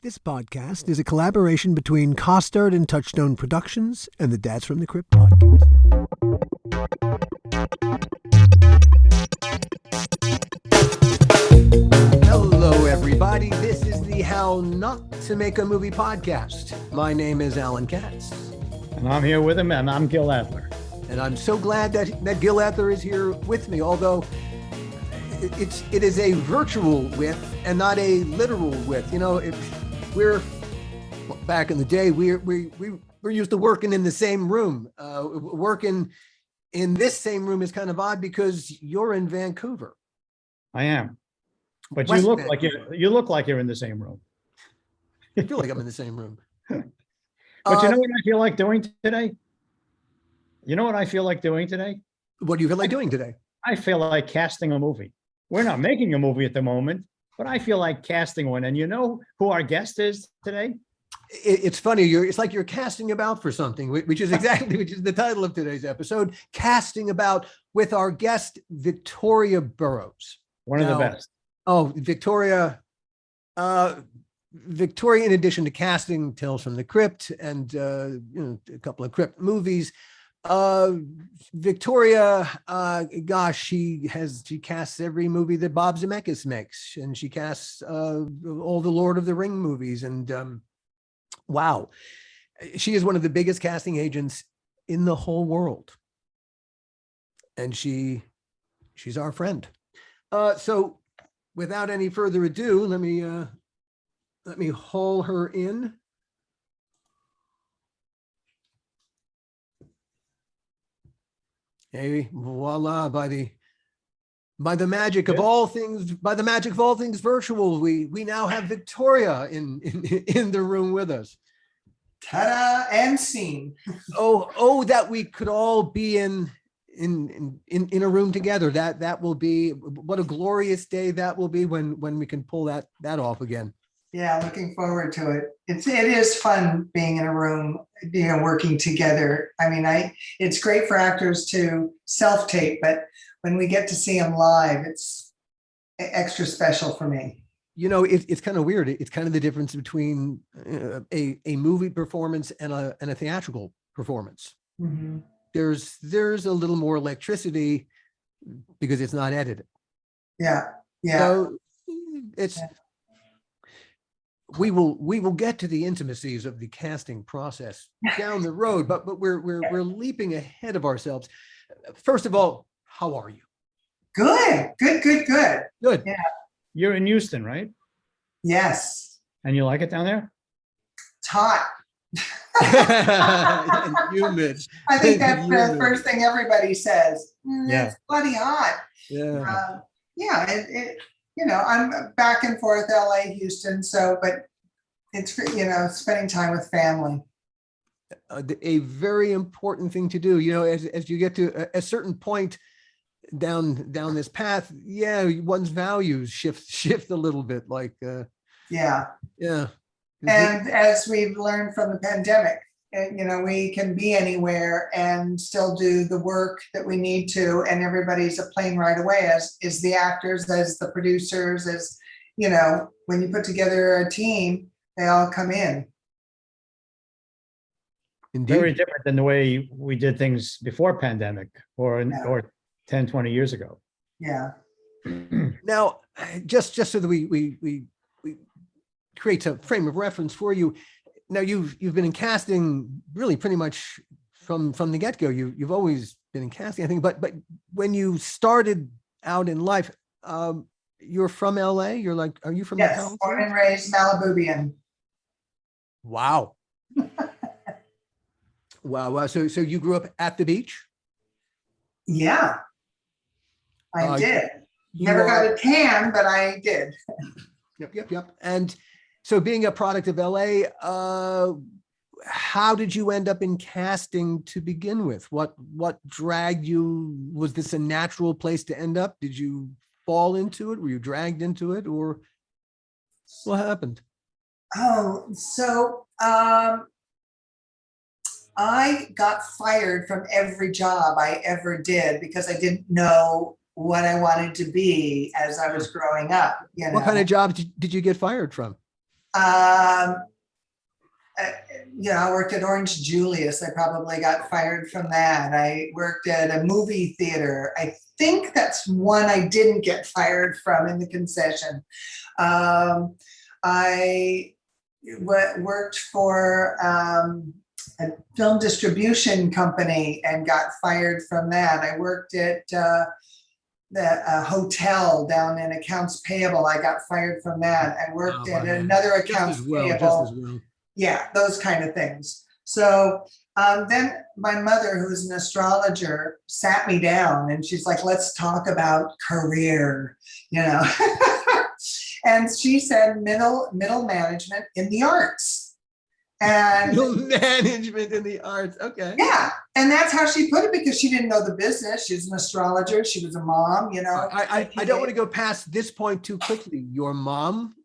This podcast is a collaboration between Costard and Touchstone Productions and the Dads from the Crypt podcast. Hello, everybody. This is the How Not to Make a Movie podcast. My name is Alan Katz. And I'm here with him, and I'm Gil Adler. And I'm so glad that Gil Adler is here with me, although it is a virtual with and not a literal with. You know, we're back in the day, we're used to working in the same room. Working in this same room is kind of odd because you're in Vancouver. I am, but West you look Vancouver. like you look like you're in the same room. I feel like I'm in the same room. But you know what I feel like doing today? You know what I feel like doing today? What do you feel like doing today? I feel like casting a movie. We're not making a movie at the moment, but I feel like casting one. And you know who our guest is today? It's funny. It's like you're casting about for something, which is the title of today's episode, Casting About, with our guest, Victoria Burrows. One of the best. Oh, Victoria, in addition to casting Tales from the Crypt and a couple of Crypt movies, Victoria, she casts every movie that Bob Zemeckis makes, and she casts all the Lord of the Ring movies. And wow, she is one of the biggest casting agents in the whole world, and she's our friend. So, without any further ado, let me haul her in. Hey, voila! By the magic of all things, virtual, we now have Victoria in the room with us. Ta-da! And scene. Oh, that we could all be in a room together. That will be, what a glorious day that will be when we can pull that off again. Yeah, looking forward to it. It is fun being in a room, working together. I mean, it's great for actors to self-tape, but when we get to see them live, it's extra special for me. You know, it's kind of weird. It's kind of the difference between a movie performance and a theatrical performance. Mm-hmm. There's a little more electricity because it's not edited. Yeah. So it's. Yeah. We will get to the intimacies of the casting process down the road, but we're leaping ahead of ourselves. First of all, how are you? Good. Good. Yeah. You're in Houston, right? Yes. And you like it down there? It's hot. And humid. I think that's the first thing everybody says. Yeah. It's bloody hot. Yeah. I'm back and forth, LA, Houston. So, but it's, spending time with family. A very important thing to do, as you get to a certain point down this path, one's values shift a little bit, like, yeah. And as we've learned from the pandemic, we can be anywhere and still do the work that we need to, and everybody's a plane right away, as is the actors, as the producers, as, when you put together a team, they all come in. Indeed. Very different than the way we did things before pandemic or 10, 20 years ago. Yeah. Now, just so that we create a frame of reference for you. Now you've been in casting really pretty much from the get-go. You've always been in casting, I think. But when you started out in life, you're from LA. Are you from? Yes, born and raised Malibuian. Wow. Wow. So you grew up at the beach? Yeah, I did. Never got a tan, but I did. Yep. And so, being a product of LA, how did you end up in casting to begin with? What dragged you? Was this a natural place to end up? Did you fall into it? Were you dragged into it, or what happened? Oh, so I got fired from every job I ever did because I didn't know what I wanted to be as I was growing up. What kind of jobs did you get fired from? Um, I worked at Orange Julius. I probably got fired from that. I worked at a movie theater. I think that's one I didn't get fired from in the concession. I worked for a film distribution company and got fired from that. I worked at the hotel down in accounts payable. I got fired from that. I worked at another accounts payable. Yeah, those kind of things. So then my mother, who's an astrologer, sat me down and she's like, let's talk about career, And she said middle management in the arts. And Middle management in the arts. Okay. yeah. And that's how she put it, because she didn't know the business. She's an astrologer. She was a mom, I don't want to go past this point too quickly. Your mom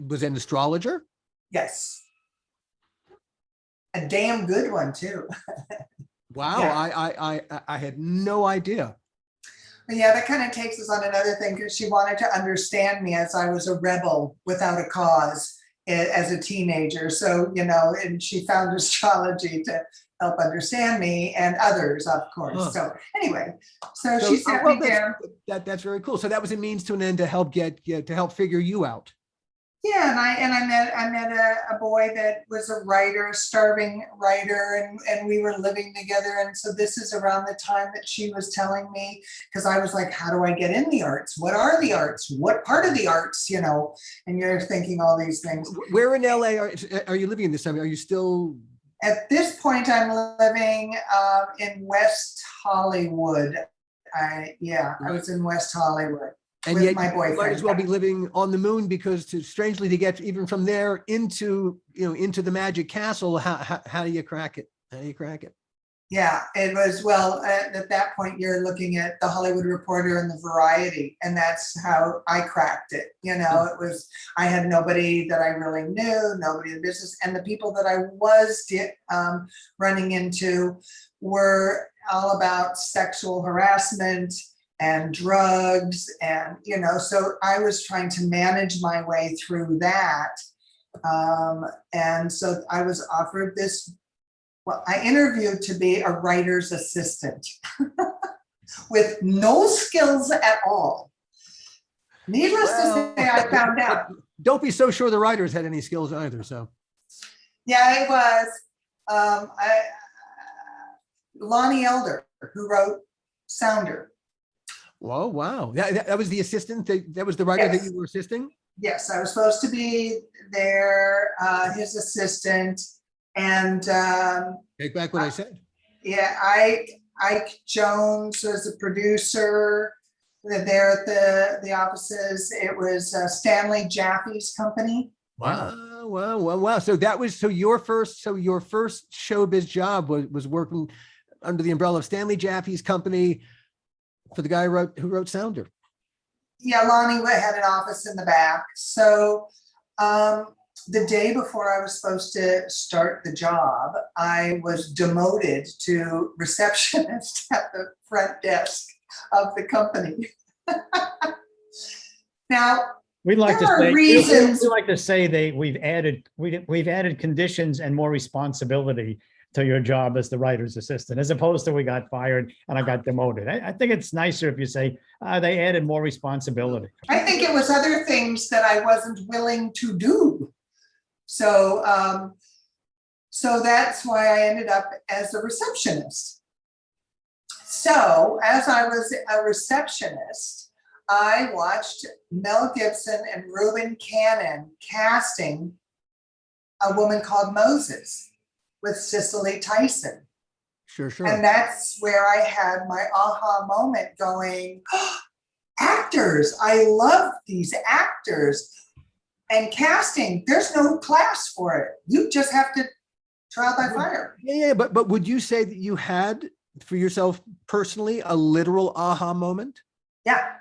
was an astrologer? Yes. A damn good one too. Wow. Yeah. I had no idea. But yeah, that kind of takes us on another thing, because she wanted to understand me as I was a rebel without a cause as a teenager. So, and she found astrology to help understand me and others, of course. Huh. So anyway, so she sat me down. That's very cool. So that was a means to an end to help help figure you out. Yeah, and I met a boy that was a writer, a starving writer, and we were living together. And so this is around the time that she was telling me, because I was like, how do I get in the arts? What are the arts? What part of the arts? And you're thinking all these things. Where in LA are you living in this time? Are you still? At this point, I'm living in West Hollywood. I was in West Hollywood. And with yet my boyfriend. You might as well be living on the moon, because strangely to get even from there into the magic castle, how do you crack it? How do you crack it? Yeah, it was, well, at that point you're looking at the Hollywood Reporter and the Variety, and that's how I cracked it. It was, I had nobody that I really knew, nobody in business, and the people that I was running into were all about sexual harassment and drugs, and so I was trying to manage my way through that, and so I was offered this. Well, I interviewed to be a writer's assistant with no skills at all. Needless to say, I found out. Don't be so sure the writers had any skills either. So yeah, it was Lonnie Elder, who wrote Sounder. Whoa, wow. That was the assistant, that was the writer that you were assisting? Yes, I was supposed to be his assistant, and take back what I said. Yeah, Ike Jones was a producer there at the offices. It was Stanley Jaffe's company. Wow. So your first showbiz job was working under the umbrella of Stanley Jaffe's company for the guy who wrote Sounder. Yeah, Lonnie had an office in the back. So the day before I was supposed to start the job, I was demoted to receptionist at the front desk of the company. Now, we'd like to there are say reasons. we'd like to say we've added conditions and more responsibility to your job as the writer's assistant, as opposed to we got fired and I got demoted. I think it's nicer if you say they added more responsibility. I think it was other things that I wasn't willing to do. So that's why I ended up as a receptionist. So as I was a receptionist, I watched Mel Gibson and Reuben Cannon casting A Woman Called Moses with Cicely Tyson. Sure. And that's where I had my aha moment going, oh, actors, I love these actors. And casting, there's no class for it. You just have to trial by fire. Yeah, but would you say that you had, for yourself personally, a literal aha moment? Yeah.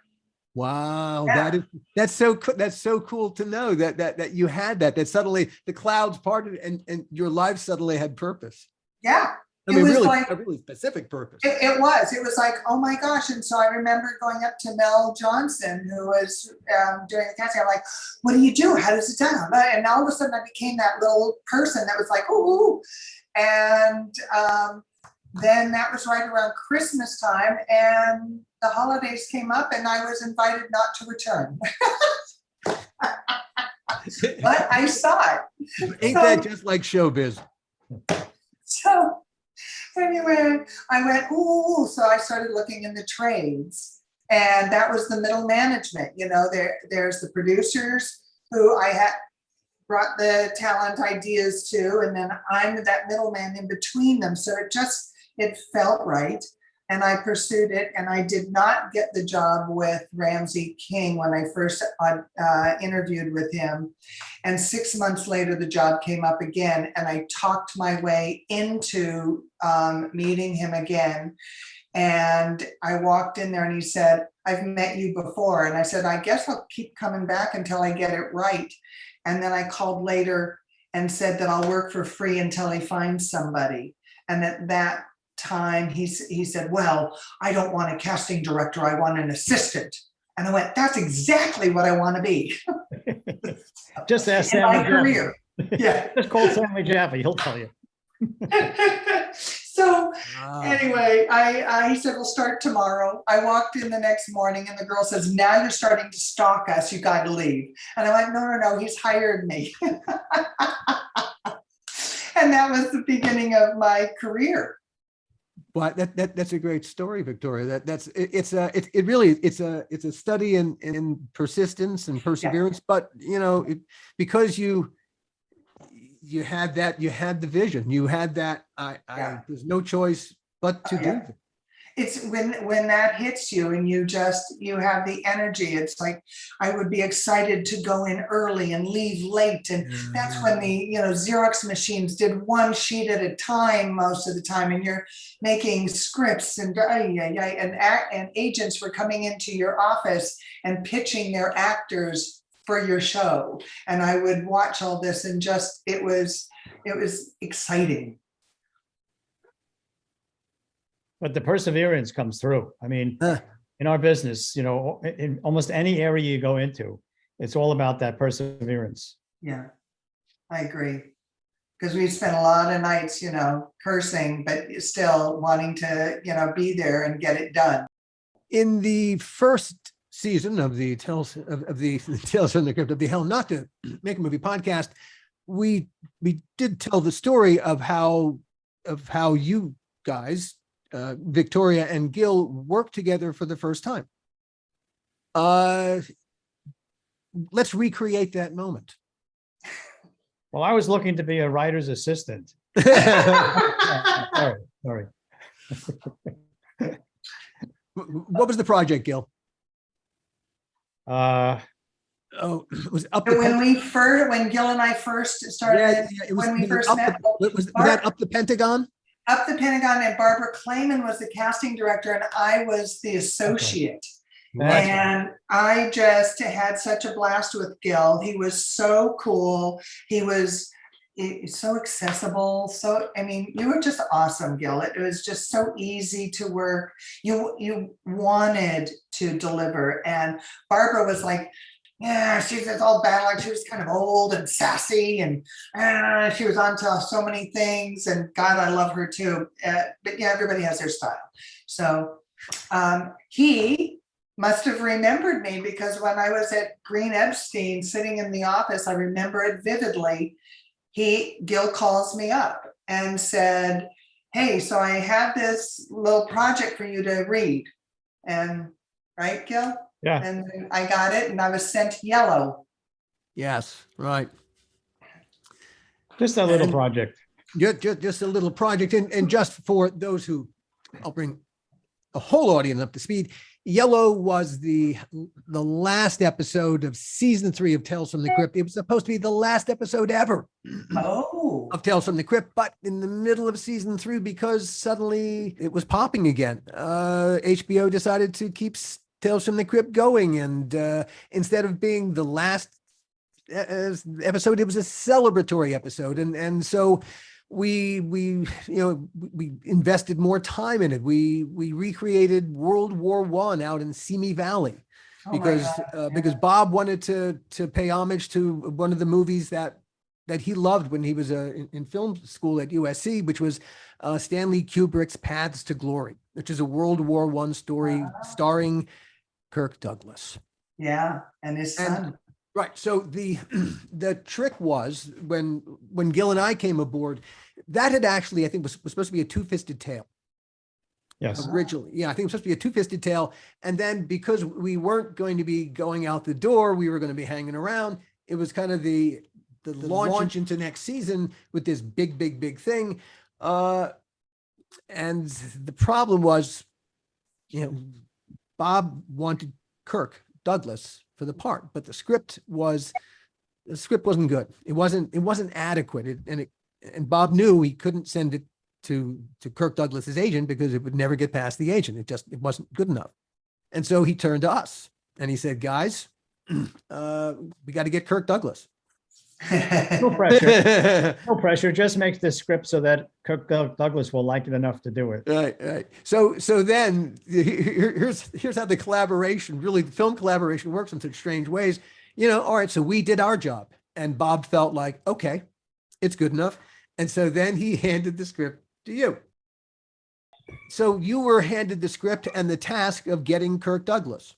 Wow, yeah. That's so cool to know that you had that suddenly the clouds parted and your life suddenly had purpose. Yeah, I It mean, was really, like- a really specific purpose. It was like, oh my gosh. And so I remember going up to Mel Johnson, who was doing the casting. I'm like, what do you do? How does it done? And all of a sudden I became that little person that was like, ooh. And then that was right around Christmas time, and the holidays came up and I was invited not to return. But I saw it. Ain't that just like showbiz? So anyway, I went, ooh, so I started looking in the trades, and that was the middle management. You know, there's the producers who I had brought the talent ideas to, and then I'm that middleman in between them. So it felt right. And I pursued it, and I did not get the job with Ramsey King when I first interviewed with him. And 6 months later, the job came up again, and I talked my way into meeting him again. And I walked in there and he said, I've met you before. And I said, I guess I'll keep coming back until I get it right. And then I called later and said that I'll work for free until I find somebody. And at that time he said, well, I don't want a casting director, I want an assistant. And I went, that's exactly what I want to be. Just ask In Sammy my career. Yeah. Just call Sammy Jaffe, he'll tell you. So Wow. anyway, he said, we'll start tomorrow. I walked in the next morning and the girl says, now you're starting to stalk us, you got to leave. And I went, no, he's hired me. And that was the beginning of my career. But that's a great story, Victoria. It's a study in persistence and perseverance. But you know, because you had the vision, you had that. There's no choice but to do that. It's when that hits you and you have the energy. It's like I would be excited to go in early and leave late, and that's when the Xerox machines did one sheet at a time most of the time, and you're making scripts and agents were coming into your office and pitching their actors for your show, and I would watch all this and it was exciting. But the perseverance comes through. I mean, in our business, in almost any area you go into, it's all about that perseverance. Yeah, I agree. Because we spent a lot of nights, cursing, but still wanting to, be there and get it done. In the first season of the Tales from the Crypt of the Hell Not to Make a Movie podcast, we did tell the story of how you guys, Victoria and Gil, worked together for the first time. Let's recreate that moment. Well, I was looking to be a writer's assistant. Sorry. What was the project, Gil? It was up the when Gil and I first started, when we first met. Was that Up the Pentagon? Up the Pentagon, and Barbara Clayman was the casting director and I was the associate. Right. And I just had such a blast with Gil. He was so cool. He was so accessible. So, I mean, you were just awesome, Gil. It was just so easy to work. You wanted to deliver. And Barbara was like, yeah, she's this old battle. Like she was kind of old and sassy, and she was onto so many things. And God, I love her too. But yeah, everybody has their style. So he must have remembered me, because when I was at Green Epstein sitting in the office, I remember it vividly. Gil calls me up and said, hey, so I had this little project for you to read. And right, Gil? Yeah. And I got it, and I was sent yellow. Yes, right. Just a little project. Just a little project. And just for those who, I'll bring the whole audience up to speed. Yellow was the last episode of season 3 of Tales from the Crypt. It was supposed to be the last episode ever of Tales from the Crypt, but in the middle of season 3, because suddenly it was popping again, HBO decided to keep Tales from the Crypt going, and instead of being the last episode, it was a celebratory episode, and so we invested more time in it. We recreated World War I out in Simi Valley Oh my because God, because yeah. Bob wanted to pay homage to one of the movies that he loved when he was in film school at USC, which was Stanley Kubrick's Paths to Glory, which is a World War I story starring Kirk Douglas. Yeah, and his son. Right. So the the trick was when Gil and I came aboard, that had actually, I think, was supposed to be a two-fisted tail Yes. originally. Yeah, I think it was supposed to be a two-fisted tail. And then because we weren't going to be going out the door, we were going to be hanging around. It was kind of the launch into next season with this big thing. And the problem was, Bob wanted Kirk Douglas for the part, but the script wasn't good. It wasn't adequate. And Bob knew he couldn't send it to Kirk Douglas's agent because it would never get past the agent. It wasn't good enough. And so he turned to us and he said, guys, we got to get Kirk Douglas. No pressure. No pressure. Just makes the script so that Kirk Douglas will like it enough to do it. Right. So then here's how the collaboration, really the film collaboration, works in such strange ways. All right, so we did our job and Bob felt like, okay, it's good enough. And so then he handed the script to you. So you were handed the script and the task of getting Kirk Douglas.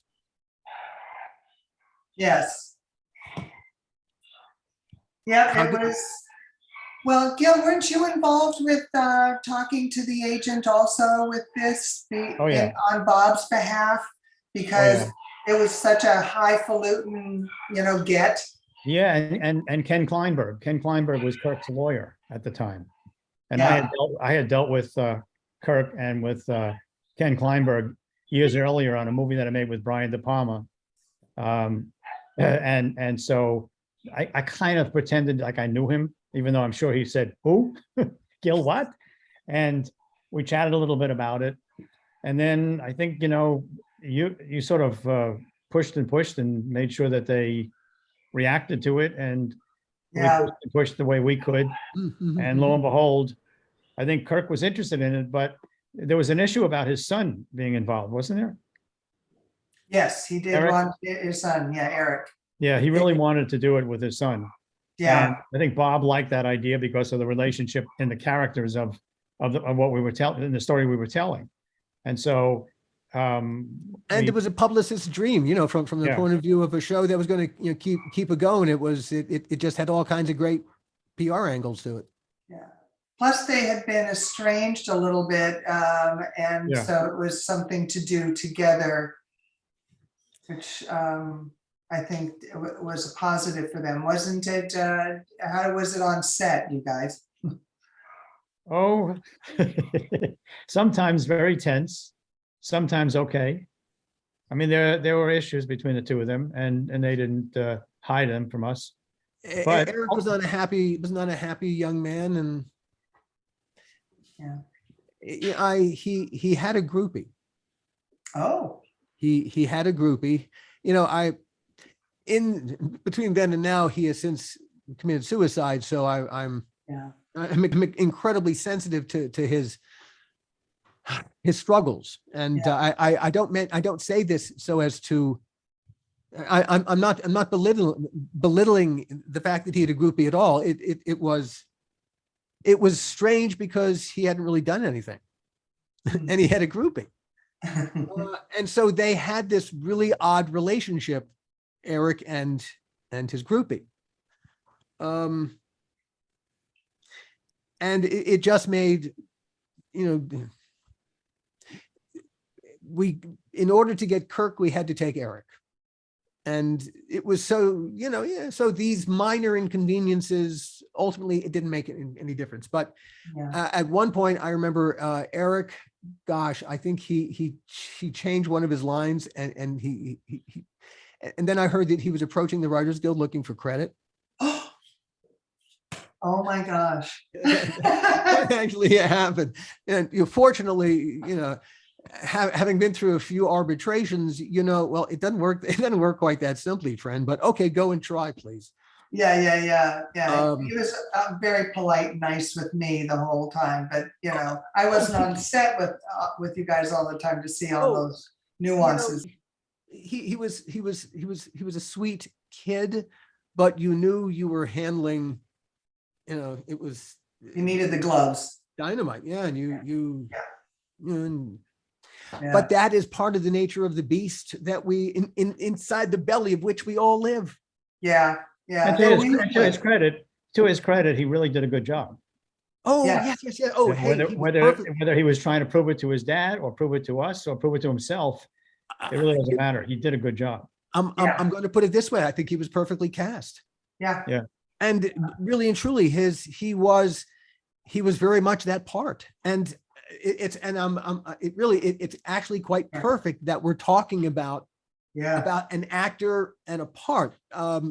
Yes. Yeah, it was. Well, Gil, weren't you involved with talking to the agent also with this on Bob's behalf? Because it was such a highfalutin, get. Yeah, and Ken Kleinberg. Ken Kleinberg was Kirk's lawyer at the time, and I had dealt with Kirk and with Ken Kleinberg years earlier on a movie that I made with Brian De Palma, and so I kind of pretended like I knew him, even though I'm sure he said, "Who? Gil, what?" And we chatted a little bit about it, and then I think you sort of pushed and made sure that they reacted to it, and we pushed the way we could. And lo and behold, I think Kirk was interested in it, but there was an issue about his son being involved, wasn't there? Yes, he did want his son. Yeah, Eric. Yeah, he really wanted to do it with his son. Yeah. And I think Bob liked that idea because of the relationship and the characters of what we were telling, in the story we were telling. And so and it was a publicist's dream, from the point of view of a show that was going to keep it going. It just had all kinds of great PR angles to it. Yeah. Plus they had been estranged a little bit, and so it was something to do together, which I think was a positive for them, wasn't it? How was it on set, you guys? Oh, sometimes very tense. Sometimes okay. I mean, there were issues between the two of them, and they didn't hide them from us. But Eric was not a happy young man, and he had a groupie. Oh, he had a groupie. In between then and now, he has since committed suicide. So I'm incredibly sensitive to his struggles, and I don't say this so as to I'm not belittling the fact that he had a groupie at all. It was strange because he hadn't really done anything, and he had a groupie, and so they had this really odd relationship, Eric and his groupie, and it just made in order to get Kirk, we had to take Eric. And it was so, so these minor inconveniences, ultimately, it didn't make any difference. But at one point, I remember Eric, gosh, I think he changed one of his lines, and then I heard that he was approaching the Writers Guild looking for credit. Oh my gosh. That actually happened. And fortunately, having been through a few arbitrations, well, it doesn't work. It doesn't work quite that simply, friend, but okay, go and try, please. Yeah. Um, He was very polite, and nice with me the whole time, but I wasn't on set with you guys all the time to see all Oh, those nuances. he was a sweet kid, but you knew you were handling, it was You needed the gloves. dynamite. Yeah. And and- Yeah. but that is part of the nature of the beast that we inside the belly of which we all live. Yeah. And to his credit, he really did a good job. Oh, Yeah. yes. Oh, And hey, he was whether perfect. he was trying to prove it to his dad or prove it to us or prove it to himself, it really doesn't matter. He did a good job. Yeah. I'm going to put it this way. I think he was perfectly cast. Yeah. And really and truly he was very much that part. And it's actually quite perfect that we're talking about an actor and a part. All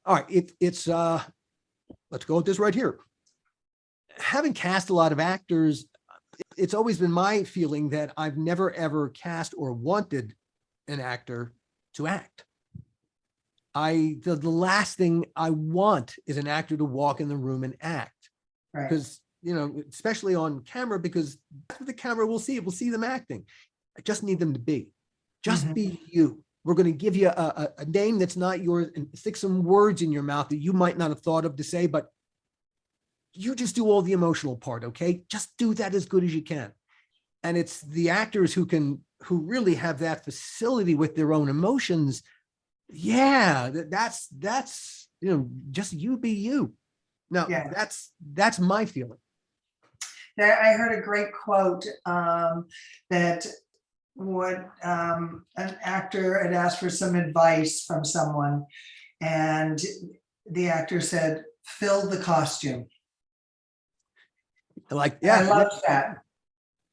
right. Let's go with this right here. Having cast a lot of actors, it's always been my feeling that I've never ever cast or wanted an actor to act. The last thing I want is an actor to walk in the room and act, Right. because, especially on camera, because that's what the camera will see. We'll see them acting. I just need them to be, be you. We're going to give you a name that's not yours and stick some words in your mouth that you might not have thought of to say, but you just do all the emotional part. Okay. Just do that as good as you can. And it's the actors who really have that facility with their own emotions. Yeah, that's just you be you. Now, that's my feeling. I heard a great quote that an actor had asked for some advice from someone, and the actor said, "Fill the costume." Like, I loved that.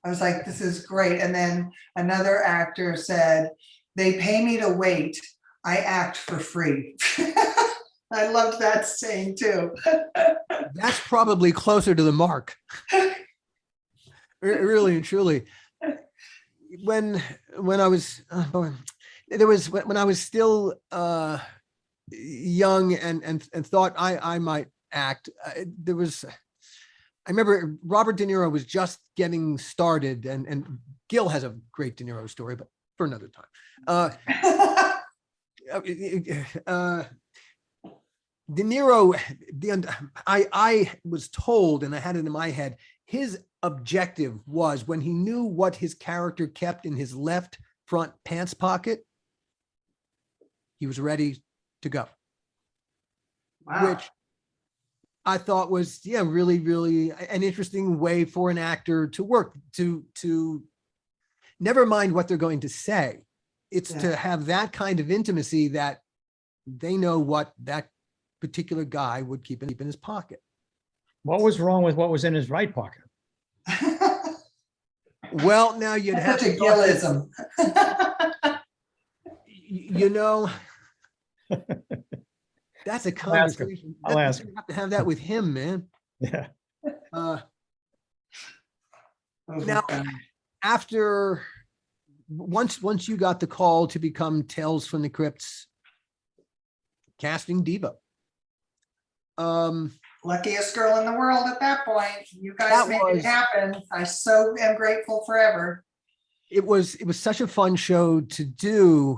I was like, this is great. And then another actor said, "They pay me to wait. I act for free." I loved that saying too. That's probably closer to the mark. Really and truly. When I was when I was still young and thought I might act, I remember Robert De Niro was just getting started, and Gil has a great De Niro story, but for another time. De Niro, I was told, and I had it in my head, his objective was when he knew what his character kept in his left front pants pocket, he was ready to go. Wow. Which I thought was, really, really an interesting way for an actor to work, to never mind what they're going to say. It's to have that kind of intimacy that they know what that particular guy would keep in his pocket. What was wrong with what was in his right pocket? Well, now you'd have Such a to Gilism. That's a I'll ask him. conversation. I'll ask him. You have to have that with him, man. Yeah. Now, after once you got the call to become Tales from the Crypt's casting diva, Luckiest girl in the world at that point. You guys made it happen. I so am grateful forever. It was such a fun show to do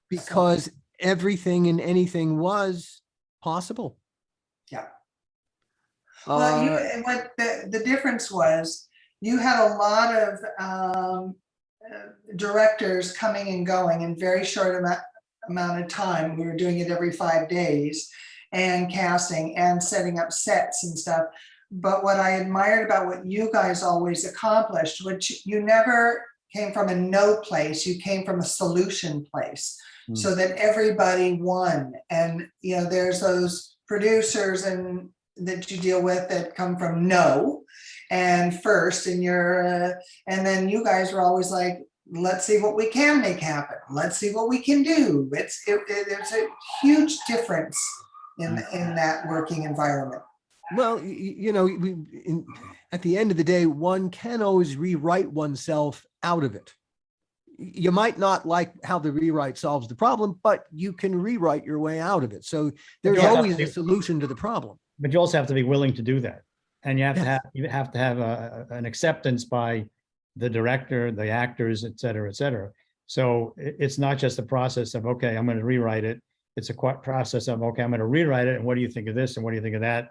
because everything and anything was possible. Yeah. Well, and what the difference was, you had a lot of directors coming and going in very short amount of time. We were doing it every 5 days, and casting and setting up sets and stuff. But what I admired about what you guys always accomplished, which you never came from a no place, you came from a solution place, so that everybody won. And there's those producers and that you deal with that come from no and first, and and then you guys were always like, let's see what we can make happen. Let's see what we can do. There's a huge difference in that working environment. Well, at the end of the day, one can always rewrite oneself out of it. You might not like how the rewrite solves the problem, but you can rewrite your way out of it. So there's Yeah. always a solution to the problem. But you also have to be willing to do that. And you have to Yes. have, an acceptance by the director, the actors, et cetera, et cetera. So it's not just a process of, okay, I'm going to rewrite it. It's a process of, okay, I'm going to rewrite it. And what do you think of this? And what do you think of that?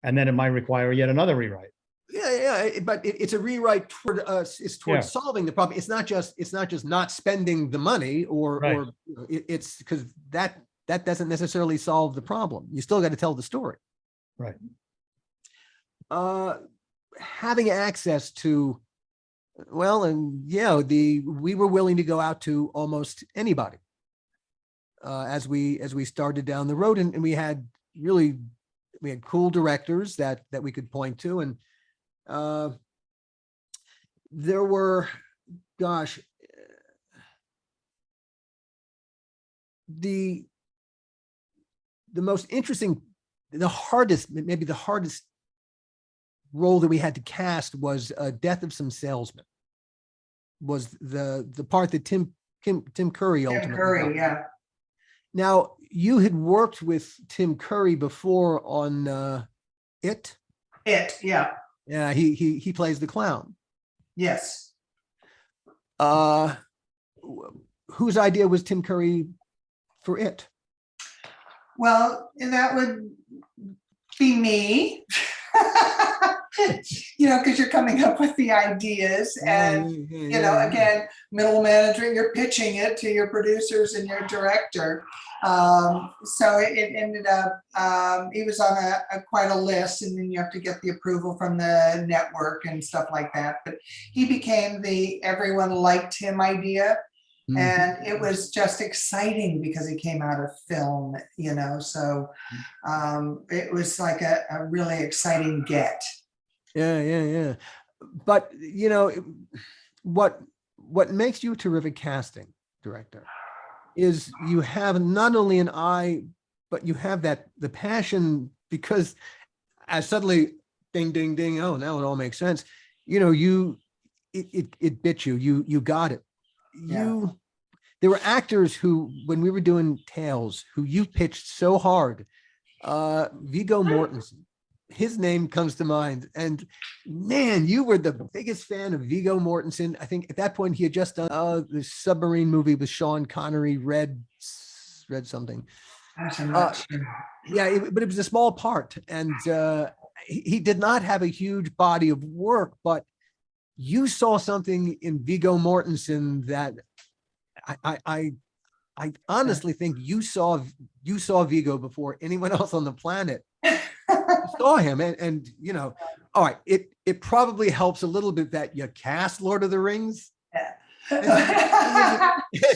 And then it might require yet another rewrite. Yeah, but it's a rewrite toward it's towards Yeah. solving the problem. It's not just not spending the money Right. or it's because that doesn't necessarily solve the problem. You still got to tell the story. Right. Having access to, well, and yeah, we were willing to go out to almost anybody as we started down the road, and we had cool directors that we could point to, and there were, gosh, the most interesting, maybe the hardest role that we had to cast was Death of Some Salesmen, was the part that Tim Curry ultimately Tim Curry, got. yeah. Now, you had worked with Tim Curry before on It. Yeah, Yeah, he plays the clown. yes. Whose idea was Tim Curry for It? Well, and that would be me. Because you're coming up with the ideas, and again, middle manager, you're pitching it to your producers and your director. So it ended up, he was on quite a list, and then you have to get the approval from the network and stuff like that. But he became the everyone liked him idea. And it was just exciting because he came out of film, so it was like a really exciting get. Yeah. But what makes you a terrific casting director is you have not only an eye, but you have the passion, because as suddenly ding, ding, ding, oh, now it all makes sense. It bit you. You got it. Yeah. There were actors who, when we were doing Tales, who you pitched so hard. Viggo Mortensen, his name comes to mind, and man, you were the biggest fan of Viggo Mortensen. I think at that point he had just done the submarine movie with Sean Connery, Red something. Gosh, I'm not sure. Yeah, but it was a small part, and he did not have a huge body of work, but you saw something in Viggo Mortensen that I honestly think you saw Viggo before anyone else on the planet saw him, and all right, it probably helps a little bit that you cast Lord of the Rings. Yeah.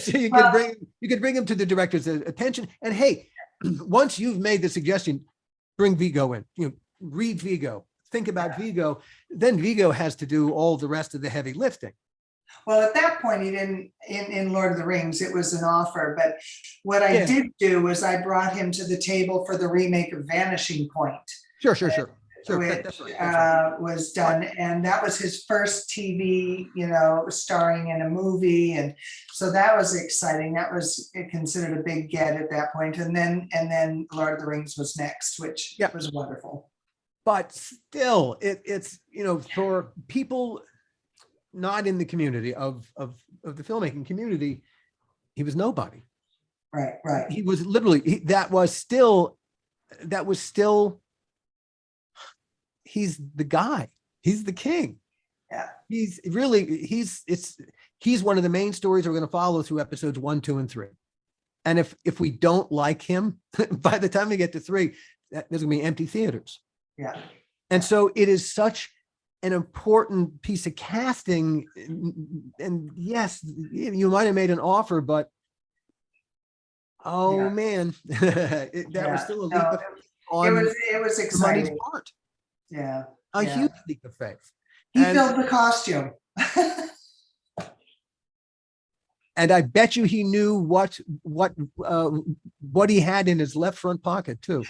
So you could bring him to the director's attention, and hey, once you've made the suggestion, bring Viggo in, read Viggo, think about Viggo, then Viggo has to do all the rest of the heavy lifting. Well, at that point, he didn't, in Lord of the Rings, it was an offer. But what I did do was I brought him to the table for the remake of Vanishing Point. Sure. Which That's right. was done. And that was his first TV, starring in a movie. And so that was exciting. That was considered a big get at that point. And then Lord of the Rings was next, which was wonderful. But still, it's, for people not in the community of the filmmaking community, he was nobody. Right. He was literally, that was still, he's the guy, he's the king. Yeah. He's one of the main stories we're going to follow through episodes 1, 2, and 3. And if we don't like him, by the time we get to 3, there's gonna be empty theaters. Yeah. And so it is such an important piece of casting, and yes, you might have made an offer, but man, that was still a leap of faith on it was exciting. the money's part. Yeah, a huge leap of faith. He filled the costume. And I bet you he knew what he had in his left front pocket too.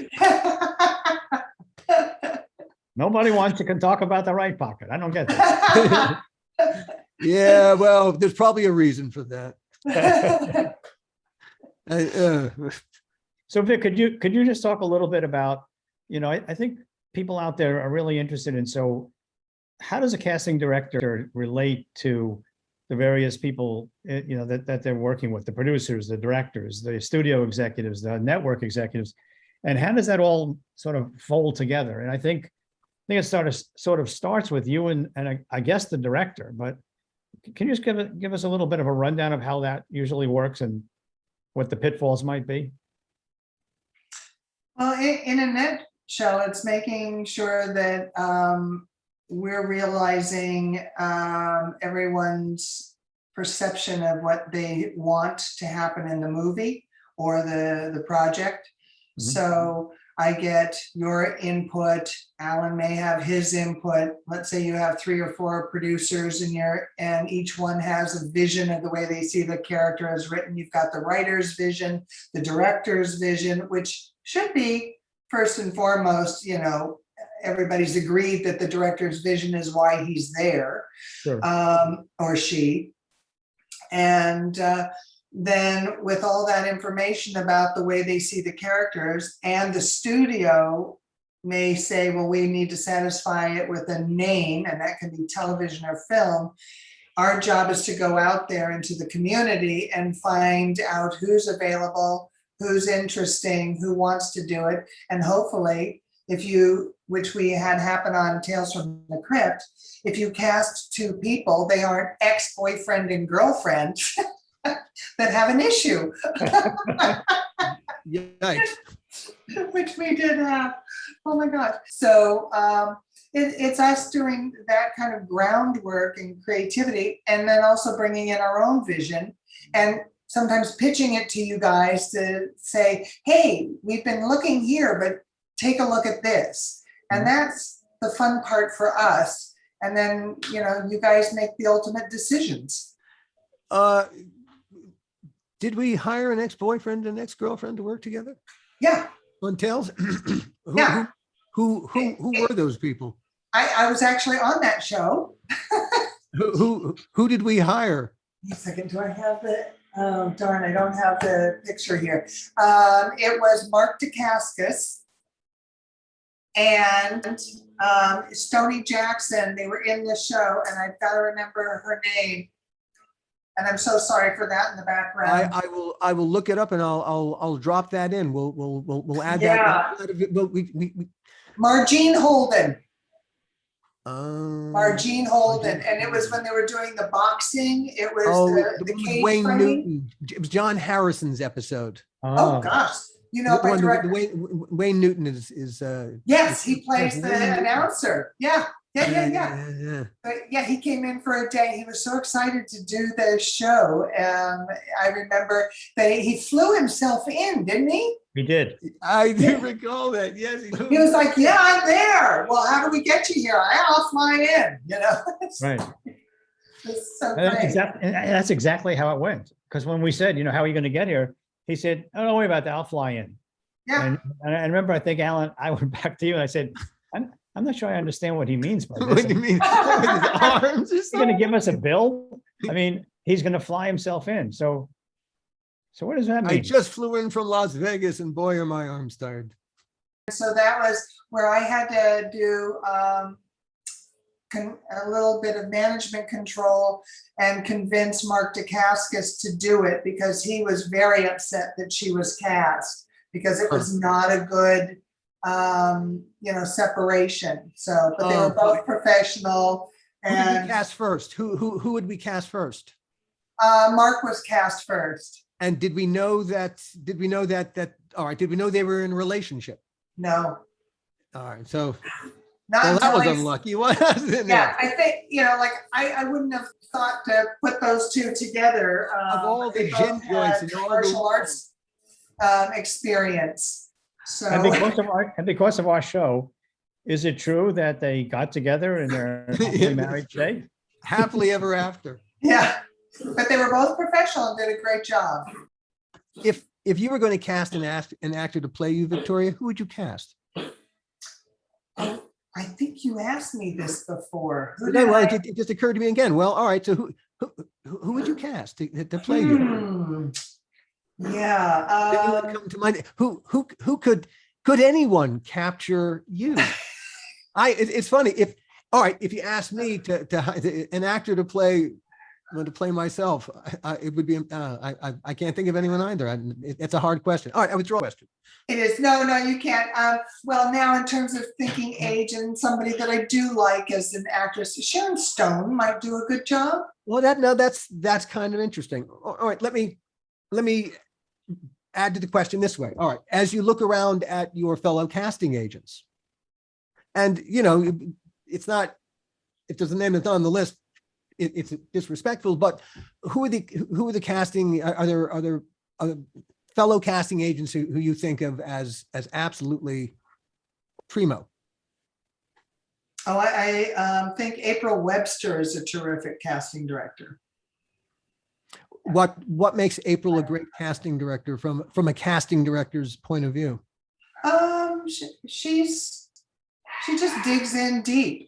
Nobody wants to talk about the right pocket. I don't get that. Yeah, well, there's probably a reason for that. So Vic, could you just talk a little bit about, I think people out there are really interested in, so how does a casting director relate to the various people, that they're working with, the producers, the directors, the studio executives, the network executives, and how does that all sort of fold together? And I think it sort of starts with you and I guess the director, but can you just give us a little bit of a rundown of how that usually works and what the pitfalls might be? Well, in a nutshell, it's making sure that we're realizing everyone's perception of what they want to happen in the movie or the project. Mhm. So I get your input. Alan may have his input. Let's say you have 3 or 4 producers and each one has a vision of the way they see the character as written. You've got the writer's vision, the director's vision, which should be first and foremost, everybody's agreed that the director's vision is why he's there, Sure. or she. And then with all that information about the way they see the characters, and the studio may say, well, we need to satisfy it with a name, and that can be television or film. Our job is to go out there into the community and find out who's available, who's interesting, who wants to do it. And hopefully, which we had happen on Tales from the Crypt, if you cast 2 people, they aren't ex-boyfriend and girlfriend that have an issue. Yikes. Which we did have. Oh my God. So it's us doing that kind of groundwork and creativity, and then also bringing in our own vision, and sometimes pitching it to you guys to say, hey, we've been looking here, but take a look at this. And that's the fun part for us. And then, you guys make the ultimate decisions. Did we hire an ex-boyfriend and ex-girlfriend to work together Yeah. on Tales? Yeah. Who were those people? I was actually on that show. Who did we hire? Wait a second, do I have the, oh darn, I don't have the picture here. It was Mark Dacascos and Stoney Jackson. They were in the show, and I've got to remember her name. And I'm so sorry for that in the background. I will look it up, and I'll drop that in. We'll add Yeah. that. Margene Holden. Um, Margene Holden, and it was when they were doing the boxing. It was the cage Wayne fighting. Newton. It was John Harrison's episode. Oh gosh, by director. Wayne Newton is Yes, he plays the announcer. Yeah. But yeah, he came in for a day. He was so excited to do the show. I remember that he flew himself in, didn't he? We did. I do recall that. Yes, He was like, "Yeah, I'm there. Well, how do we get you here? I'll fly in." Right. It's so And great. that's exactly how it went. Because when we said, how are you going to get here? He said, "Oh, don't worry about that. I'll fly in." Yeah. And I remember, I think, Alan, I went back to you and I said, I'm not sure I understand what he means by what this. do you mean? With his arms or He's going to give us a bill? I mean, he's going to fly himself in. So what does that mean? I just flew in from Las Vegas, and boy, are my arms tired. So that was where I had to do a little bit of management control and convince Mark Dacascos to do it, because he was very upset that she was cast, because it was not a good separation. So, but they were both professional. Who did we And cast first? Who would we cast first? Mark was cast first. And did we know that? All right. Did we know they were in a relationship? No. All right. So, Not that was until unlucky, wasn't it? Yeah, I think, I wouldn't have thought to put those two together. Of all the They both gin joints had and all the martial arts experience. So And because of our show, is it true that they got together in their happily married state? Happily ever after. yeah, but they were both professional and did a great job. If you were going to cast an actor to play you, Victoria, who would you cast? I I think you asked me this before. Who No, did well, I- it just occurred to me again. Well, all right. So who would you cast to play you? Hmm. Yeah. Did anyone come to mind? Who could anyone capture you? It's funny if, all right, if you asked me to an actor to play myself, it would be I can't think of anyone either. It's a hard question. All right, I withdraw the question. It is. No, you can't. Well, now in terms of thinking age and somebody that I do like as an actress, Sharon Stone might do a good job. Well, that's kind of interesting. All right, let me add to the question this way. All right, as you look around at your fellow casting agents, and it's not, if there's a name that's on the list, it's disrespectful, but who are the casting? Are there fellow casting agents who you think of as absolutely primo? Oh, I think April Webster is a terrific casting director. What makes April a great casting director from a casting director's point of view? She just digs in deep,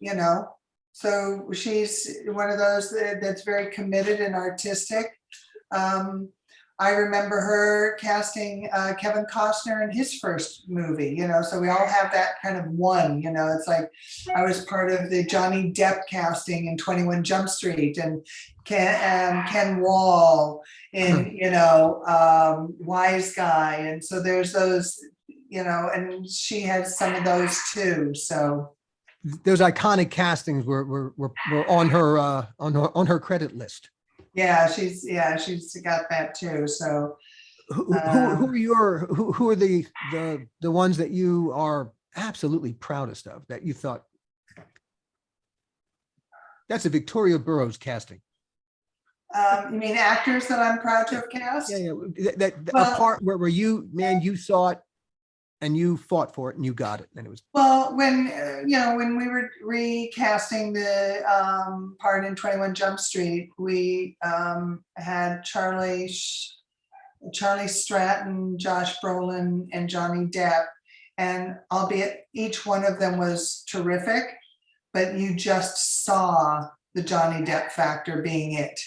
So she's one of those that's very committed and artistic. I remember her casting Kevin Costner in his first movie, so we all have that kind of one, it's like I was part of the Johnny Depp casting in 21 Jump Street, and Ken Wall in, Wise Guy. And so there's those, and she has some of those too. So those iconic castings were on her credit list. Yeah, she's got that too. So who are the ones that you are absolutely proudest of, that you thought that's a Victoria Burrows casting? You mean actors that I'm proud to have cast? Yeah. A part where you saw it and you fought for it and you got it, and it was. Well, when we were recasting the part in 21 Jump Street, we had Charlie Stratton, Josh Brolin, and Johnny Depp, and albeit each one of them was terrific, but you just saw the Johnny Depp factor being it.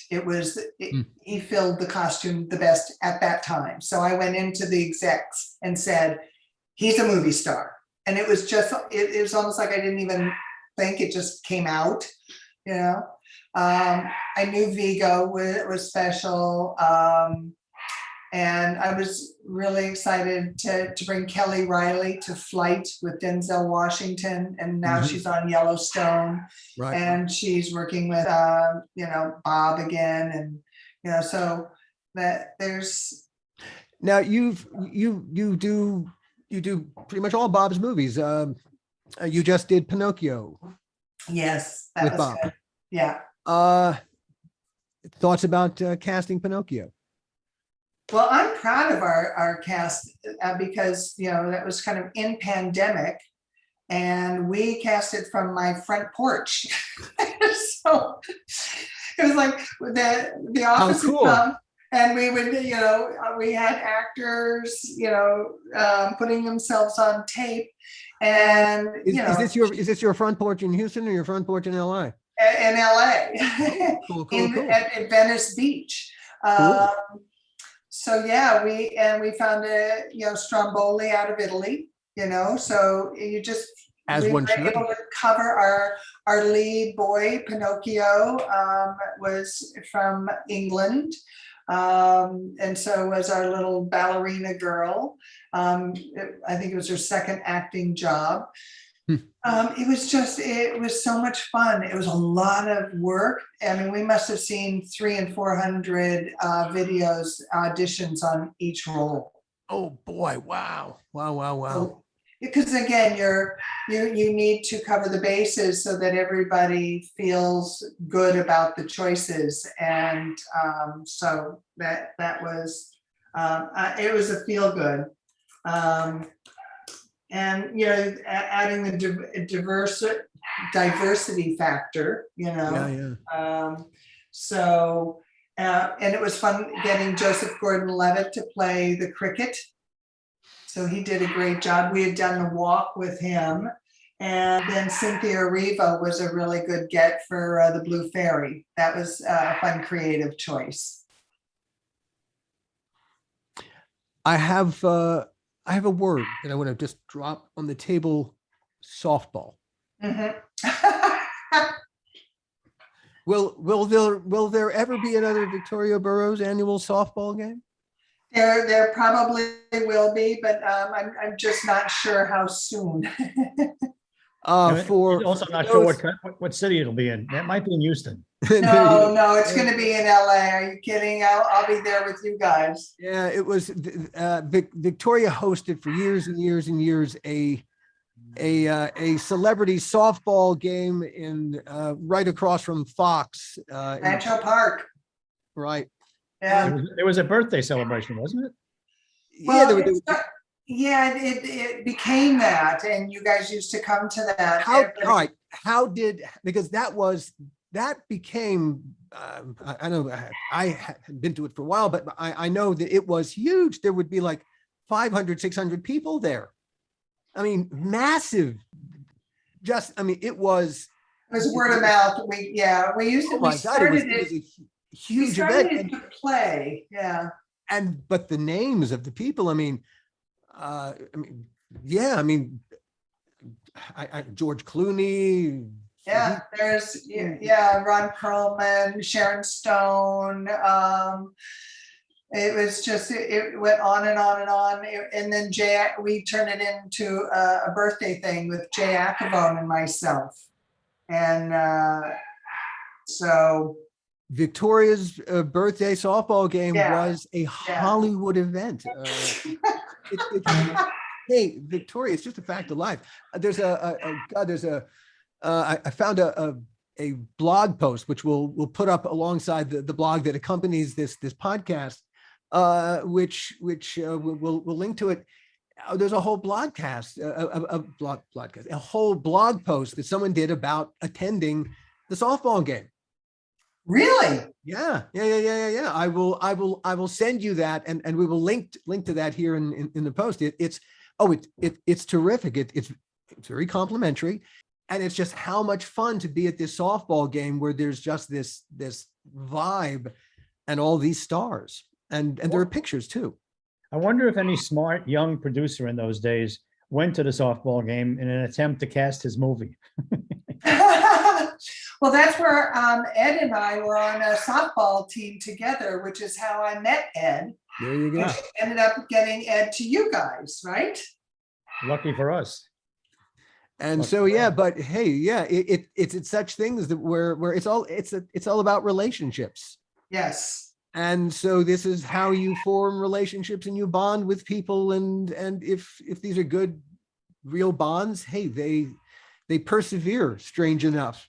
He filled the costume the best at that time. So I went into the execs and said, he's a movie star. And it was just, it was almost like I didn't even think, it just came out, I knew Vigo was special. And I was really excited to bring Kelly Riley to Flight with Denzel Washington. And now she's on Yellowstone, Right. And she's working with, Bob again. And, so that there's. Now you do pretty much all Bob's movies. You just did Pinocchio. Yes, that with was Bob. good. Yeah. Thoughts about casting Pinocchio? Well, I'm proud of our cast because, that was kind of in pandemic, and we cast it from my front porch. So it was like the office would come, and we would, we had actors, putting themselves on tape. And is this your front porch in Houston or your front porch in LA? In LA, Cool. At Venice Beach. Cool. So yeah, we found a Stromboli out of Italy, so we were able to cover our lead boy Pinocchio was from England, and so was our little ballerina girl. I think it was her second acting job. It was so much fun. It was a lot of work. I mean, we must have seen 300 and 400 videos, auditions on each role. Oh boy! Wow! Because again, you need to cover the bases so that everybody feels good about the choices, and so that was it was a feel good. And adding the diversity factor, so and it was fun getting Joseph Gordon-Levitt to play the cricket, so he did a great job. We had done the walk with him, And then Cynthia Riva was a really good get for the Blue Fairy. That was a fun, creative choice. I have a word that I want to just drop on the table: softball. Mhm. Will there ever be another Victoria Burrows annual softball game? There probably will be, but I'm just not sure how soon. For Also for not sure those- what city it'll be in. That might be in Houston. No, it's going to be in LA. Are you kidding? I'll be there with you guys. Yeah, it was Victoria hosted for years and years and years a celebrity softball game in right across from Fox. Rancho Park. Right. Yeah. There was a birthday celebration, wasn't it? Yeah, Well, it became that, and you guys used to come to that. all right. Because that became, I know I had been to it for a while, but I know that it was huge. There would be like 500, 600 people there. I mean, massive. It was. It was word of mouth. We used to. Oh my We God, it was started a we huge started event. it to play. Yeah. But the names of the people, George Clooney. Yeah, there's Ron Perlman, Sharon Stone. It was just it went on and on and on, and then we turned it into a birthday thing with Jay Acavone and myself, and so Victoria's birthday softball game Yeah. was a Hollywood event. Hey, Victoria, it's just a fact of life. There's I found a blog post which we'll put up alongside the blog that accompanies this podcast, which we'll link to it. There's a whole broadcast, a whole blog post that someone did about attending the softball game. really, Yeah. I will send you that, and we will link to that here in the post. It's terrific. It's very complimentary, and it's just how much fun to be at this softball game where there's just this vibe and all these stars, and there are pictures too. I wonder if any smart young producer in those days went to the softball game in an attempt to cast his movie. well, that's where Ed and I were on a softball team together, which is how I met Ed. There you go. Which ended up getting Ed to you guys, right? Lucky for us. And so, but hey, it's such things that where it's all about relationships. Yes. And so this is how you form relationships and you bond with people. And if these are good, real bonds, hey, they persevere, strange enough.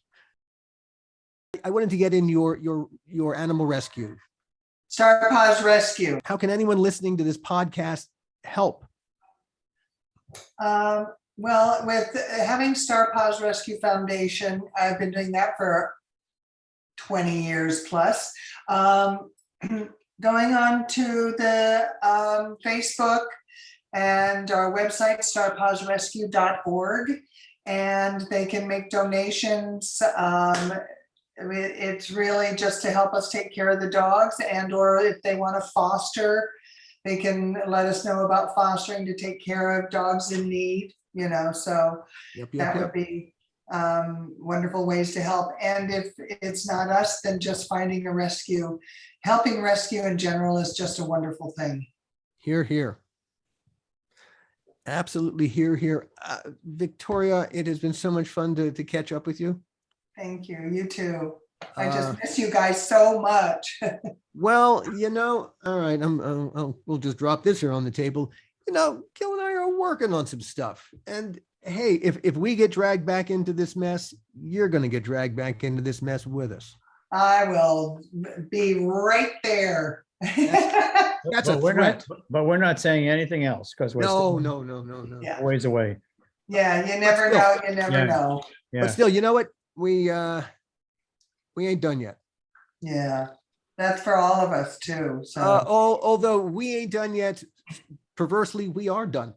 I wanted to get in your animal rescue. Star Paws Rescue. How can anyone listening to this podcast help? Well, with having Star Paws Rescue Foundation, I've been doing that for 20 years plus. Going on to the Facebook and our website, starpawsrescue.org, and they can make donations. It's really just to help us take care of the dogs, and or if they want to foster, they can let us know about fostering to take care of dogs in need, so that would be wonderful ways to help. And if it's not us, then just finding a rescue. Helping rescue in general is just a wonderful thing. Here. Absolutely here. Victoria, it has been so much fun to catch up with you. Thank you. You too. I just miss you guys so much. Well, all right, we'll just drop this here on the table. Gil and I are working on some stuff. And hey, if we get dragged back into this mess, you're going to get dragged back into this mess with us. I will be right there. That's a threat. But we're not saying anything else because we're No. Yeah. ways away. Yeah, you never know. You never know. Yeah. But still, you know what? We ain't done yet. Yeah, that's for all of us too. So, Although we ain't done yet, perversely, we are done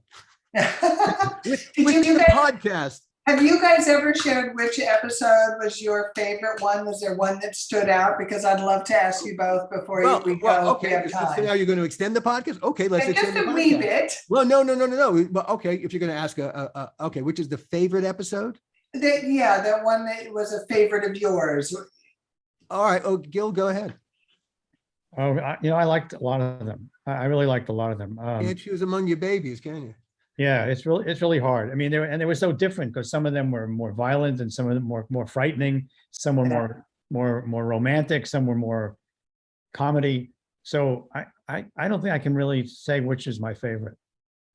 with you the guys- podcast. Have you guys ever shared which episode was your favorite one? Was there one that stood out? Because I'd love to ask you both before we go, if we okay. have So time. now you're going to extend the podcast? Okay, let's And extend just the a wee podcast. bit. Well, no. But okay, if you're going to ask okay, which is the favorite episode? That one that was a favorite of yours. All right. Oh, Gil, go ahead. Oh, I liked a lot of them. I really liked a lot of them. Can't choose among your babies, can you? Yeah, it's really hard. I mean, they were so different because some of them were more violent and some of them more frightening. Some were more romantic. Some were more comedy. So I don't think I can really say which is my favorite.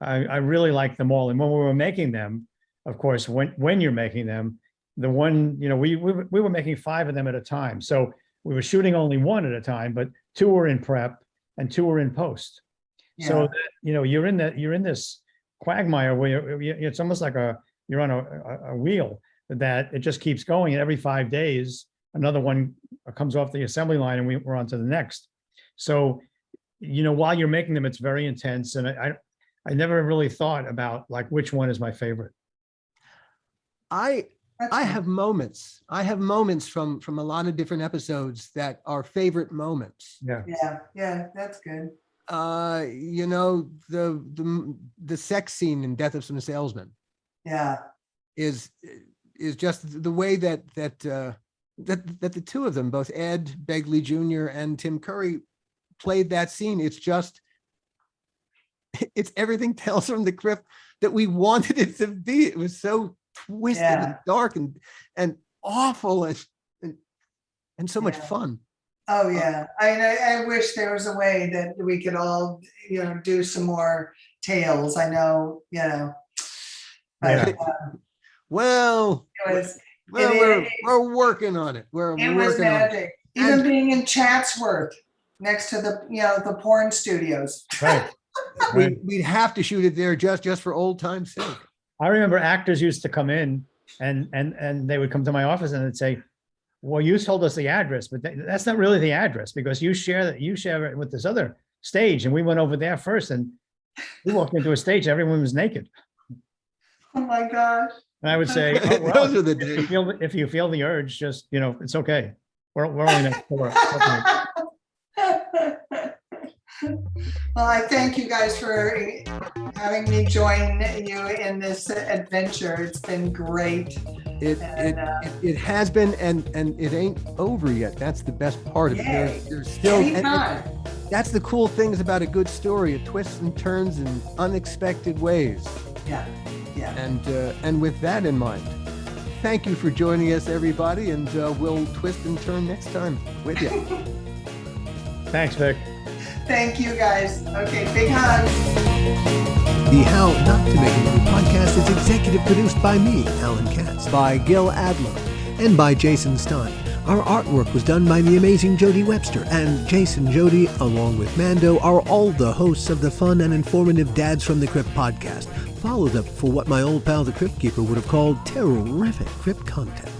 I really like them all. And when we were making them, of course, when you're making them, the one, we were making 5 of them at a time. So we were shooting only 1 at a time, but 2 were in prep and 2 were in post. Yeah. So that, you're in this quagmire where it's almost like you're on a wheel that it just keeps going, and every 5 days another one comes off the assembly line and we're on to the next. So while you're making them, it's very intense, and I never really thought about like which one is my favorite. I have moments from a lot of different episodes that are favorite moments. Yeah, that's good. The sex scene in Death of Some Salesmen is just the way that the two of them, both Ed Begley Jr. and Tim Curry, played that scene. It's everything Tales from the Crypt that we wanted it to be. It was so twisted and dark and awful and so much fun. Oh yeah, I wish there was a way that we could all do some more tales. I know, but, well, we're working on it. It was magic. Even being in Chatsworth next to the porn studios. Right. We'd have to shoot it there just for old time's sake. I remember actors used to come in and they would come to my office and they'd say, well, you told us the address, but that's not really the address, because you share it with this other stage. And we went over there first and we walked into a stage, everyone was naked. Oh my gosh. And I would say, oh, well, Those are the days. if you feel the urge, just, it's okay. We're only next door. Well, I thank you guys for having me join you in this adventure. It's been great. It has been, and it ain't over yet. That's the best part of it. There's still, that's the cool things about a good story. It twists and turns in unexpected ways. Yeah. And with that in mind, thank you for joining us, everybody, and we'll twist and turn next time with you. Thanks, Vic. Thank you, guys. Okay, big hug. The How Not to Make a Movie podcast is executive produced by me, Alan Katz, by Gil Adler, and by Jason Stein. Our artwork was done by the amazing Jody Webster, and Jason Jody, along with Mando, are all the hosts of the fun and informative Dads from the Crypt podcast. Follow them for what my old pal the Crypt Keeper would have called terrific Crypt content.